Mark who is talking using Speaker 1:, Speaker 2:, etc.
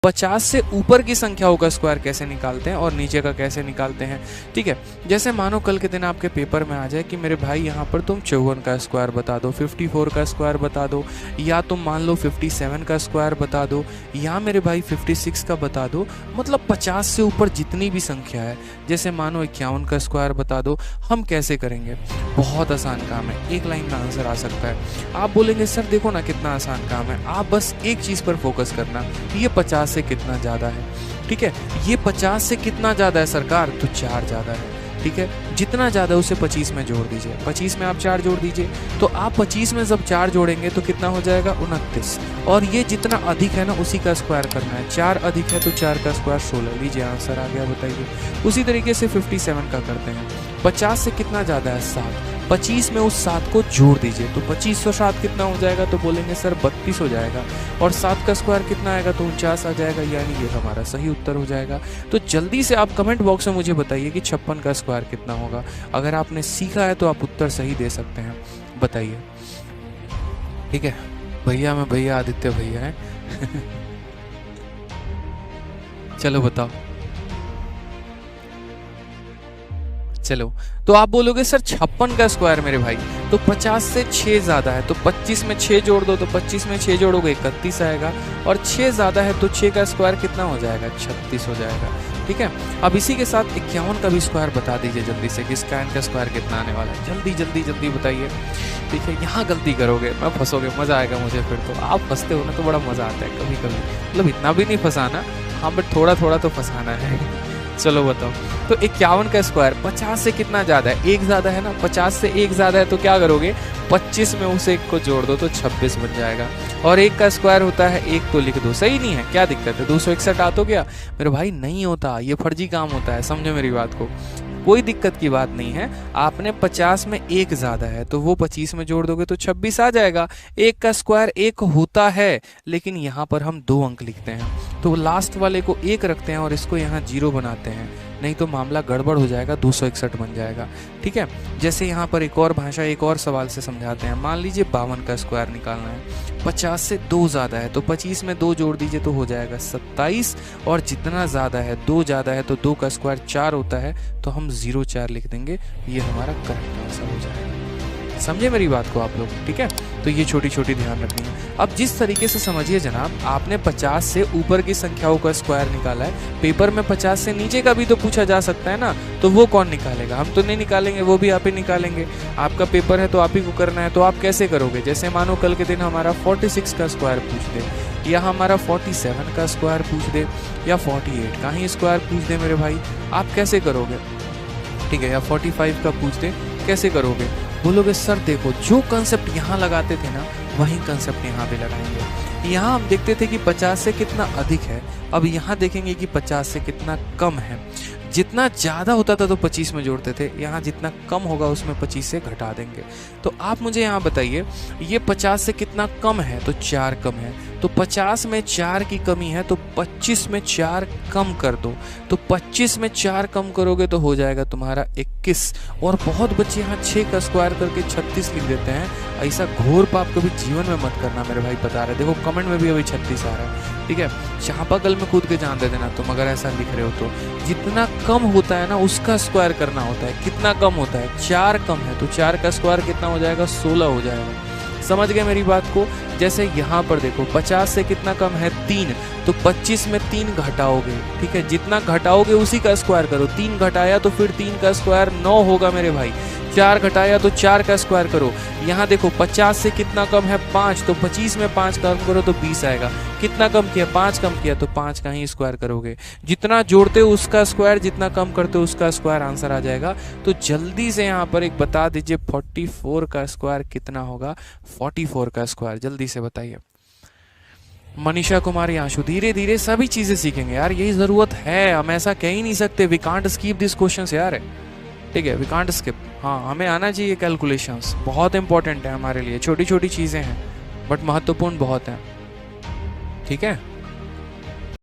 Speaker 1: 50 से ऊपर की संख्याओं का स्क्वायर कैसे निकालते हैं और नीचे का कैसे निकालते हैं। ठीक है, जैसे मानो कल के दिन आपके पेपर में आ जाए कि मेरे भाई यहाँ पर तुम 54 का स्क्वायर बता दो, 54 का स्क्वायर बता दो, या तुम मान लो 57 का स्क्वायर बता दो, या मेरे भाई 56 का बता दो। मतलब 50 से ऊपर जितनी भी संख्या है, जैसे मानो 51 का स्क्वायर बता दो। हम कैसे करेंगे? बहुत आसान काम है, एक लाइन में आंसर आ सकता है। आप बोलेंगे सर देखो ना कितना आसान काम है, आप बस एक चीज़ पर फोकस करना, ये 50 से कितना ज़्यादा है। ठीक है, ये 50 से कितना ज़्यादा है सरकार? तो 4 ज़्यादा है। ठीक है, जितना ज़्यादा उसे 25 में जोड़ दीजिए, 25 में आप 4 जोड़ दीजिए, तो आप 25 में जब 4 जोड़ेंगे तो कितना हो जाएगा? 29। और ये जितना अधिक है ना उसी का स्क्वायर करना है। 4 अधिक है तो 4 का स्क्वायर 16। लीजिए आंसर आ गया, बताइए। उसी तरीके से 57 का करते हैं। 50 से कितना ज़्यादा है? 7। 25 में उस 7 को जोड़ दीजिए, तो 25 और 7 कितना हो जाएगा? तो बोलेंगे सर 32 हो जाएगा। और 7 का स्क्वायर कितना आएगा? तो 49 आ जाएगा, यानी ये हमारा सही उत्तर हो जाएगा। तो जल्दी से आप कमेंट बॉक्स में मुझे बताइए कि 56 का स्क्वायर कितना होगा। अगर आपने सीखा है तो आप उत्तर सही दे सकते हैं, बताइए। ठीक है भैया, मैं भैया आदित्य भैया है चलो बताओ। चलो, तो आप बोलोगे सर 56 का स्क्वायर मेरे भाई, तो 50 से 6 ज़्यादा है, तो 25 में 6 जोड़ दो, तो 25 में 6 जोड़ोगे 31 आएगा। और 6 ज़्यादा है तो 6 का स्क्वायर कितना हो जाएगा? 36 हो जाएगा। ठीक है, अब इसी के साथ 51 का भी स्क्वायर बता दीजिए जल्दी से कि इसका का स्क्वायर कितना आने वाला है। जल्दी जल्दी जल्दी बताइए। ठीक है, यहाँ गलती करोगे मैं फंसोगे, मज़ा आएगा मुझे फिर। तो आप फंसते हो ना तो बड़ा मज़ा आता है कभी कभी, मतलब इतना भी नहीं फंसाना, हाँ बट थोड़ा थोड़ा तो फंसाना है चलो बताओ। तो 51 का स्क्वायर 50 से कितना ज़्यादा है? 1 ज़्यादा है ना। 50 से 1 ज़्यादा है तो क्या करोगे? 25 में उस 1 को जोड़ दो तो 26 बन जाएगा। और 1 का स्क्वायर होता है 1, तो लिख दो। सही नहीं है, क्या दिक्कत है? 261 आ तो गया मेरे भाई। नहीं होता, ये फर्जी काम होता है, समझो मेरी बात को। कोई दिक्कत की बात नहीं है। आपने 50 में 1 ज़्यादा है तो वो 25 में जोड़ दोगे तो 26 आ जाएगा। 1 का स्क्वायर 1 होता है, लेकिन यहाँ पर हम 2 अंक लिखते हैं, तो लास्ट वाले को 1 रखते हैं और इसको यहाँ 0 बनाते हैं, नहीं तो मामला गड़बड़ हो जाएगा, 261 बन जाएगा। ठीक है, जैसे यहाँ पर एक और भाषा, एक और सवाल से समझाते हैं। मान लीजिए 52 का स्क्वायर निकालना है, 50 से 2 ज़्यादा है तो 25 में 2 जोड़ दीजिए तो हो जाएगा 27। और जितना ज़्यादा है, 2 ज़्यादा है तो 2 का स्क्वायर 4 होता है, तो हम 04 लिख देंगे, ये हमारा करेक्ट आंसर हो जाएगा। समझे मेरी बात को आप लोग? ठीक है, तो ये छोटी छोटी ध्यान रखनी है। अब जिस तरीके से समझिए जनाब, आपने 50 से ऊपर की संख्याओं का स्क्वायर निकाला है, पेपर में 50 से नीचे का भी तो पूछा जा सकता है ना, तो वो कौन निकालेगा? हम तो नहीं निकालेंगे, वो भी आप ही निकालेंगे। आपका पेपर है तो आप ही को करना है, तो आप कैसे करोगे? जैसे मानो कल के दिन हमारा 46 का स्क्वायर पूछ दे, या हमारा 47 का स्क्वायर पूछ दे, या 48 का ही स्क्वायर पूछ दे मेरे भाई, आप कैसे करोगे? ठीक है, या 45 का पूछ दे, कैसे करोगे? बोलोगे सर देखो, जो कंसेप्ट यहाँ लगाते थे ना वही कंसेप्ट यहाँ पे लगाएंगे। यहाँ हम देखते थे कि 50 से कितना अधिक है, अब यहाँ देखेंगे कि 50 से कितना कम है। जितना ज़्यादा होता था तो 25 में जोड़ते थे, यहाँ जितना कम होगा उसमें 25 से घटा देंगे। तो आप मुझे यहाँ बताइए, ये 50 से कितना कम है? तो 4 कम है, तो 50 में 4 की कमी है, तो 25 में 4 कम कर दो, तो 25 में 4 कम करोगे तो हो जाएगा तुम्हारा 21। और बहुत बच्चे यहाँ 6 का स्क्वायर करके 36 लिख देते हैं। ऐसा घोर पाप कभी जीवन में मत करना मेरे भाई, बता रहे। देखो कमेंट में भी अभी 36 आ रहा है। ठीक है, चापाकल में कूद के जान दे देना तुम अगर ऐसा लिख रहे हो तो। जितना कम होता है ना उसका स्क्वायर करना होता है। कितना कम होता है? 4 कम है, तो 4 का स्क्वायर कितना हो जाएगा? 16 हो जाएगा। समझ गए मेरी बात को? जैसे यहाँ पर देखो 50 से कितना कम है? 3, तो 25 में 3 घटाओगे। ठीक है, जितना घटाओगे उसी का स्क्वायर करो। 3 घटाया तो फिर 3 का स्क्वायर 9 होगा मेरे भाई। 4 घटाया तो 4 का स्क्वायर करो। यहाँ देखो 50 से कितना कम है? 5, तो 25 में 5 कम करो तो 20 आएगा। कितना कम किया? 5 कम किया, तो 5 का ही स्क्वायर करोगे। जितना जोड़ते हो उसका स्क्वायर, जितना कम करते हो उसका स्क्वायर, आंसर आ जाएगा। तो जल्दी से यहाँ पर एक बता दीजिए 44 का स्क्वायर कितना होगा? 44 का स्क्वायर जल्दी से बताइए। मनीषा कुमारी आंशु, धीरे धीरे सभी चीजें सीखेंगे यार, यही जरूरत है। हम ऐसा कह ही नहीं सकते we can't skip this questions यार। ठीक है, वी कांट स्किप। हाँ, हमें आना चाहिए कैलकुलेशंस, बहुत इंपॉर्टेंट है हमारे लिए। छोटी छोटी चीज़ें हैं बट महत्वपूर्ण बहुत हैं। ठीक है।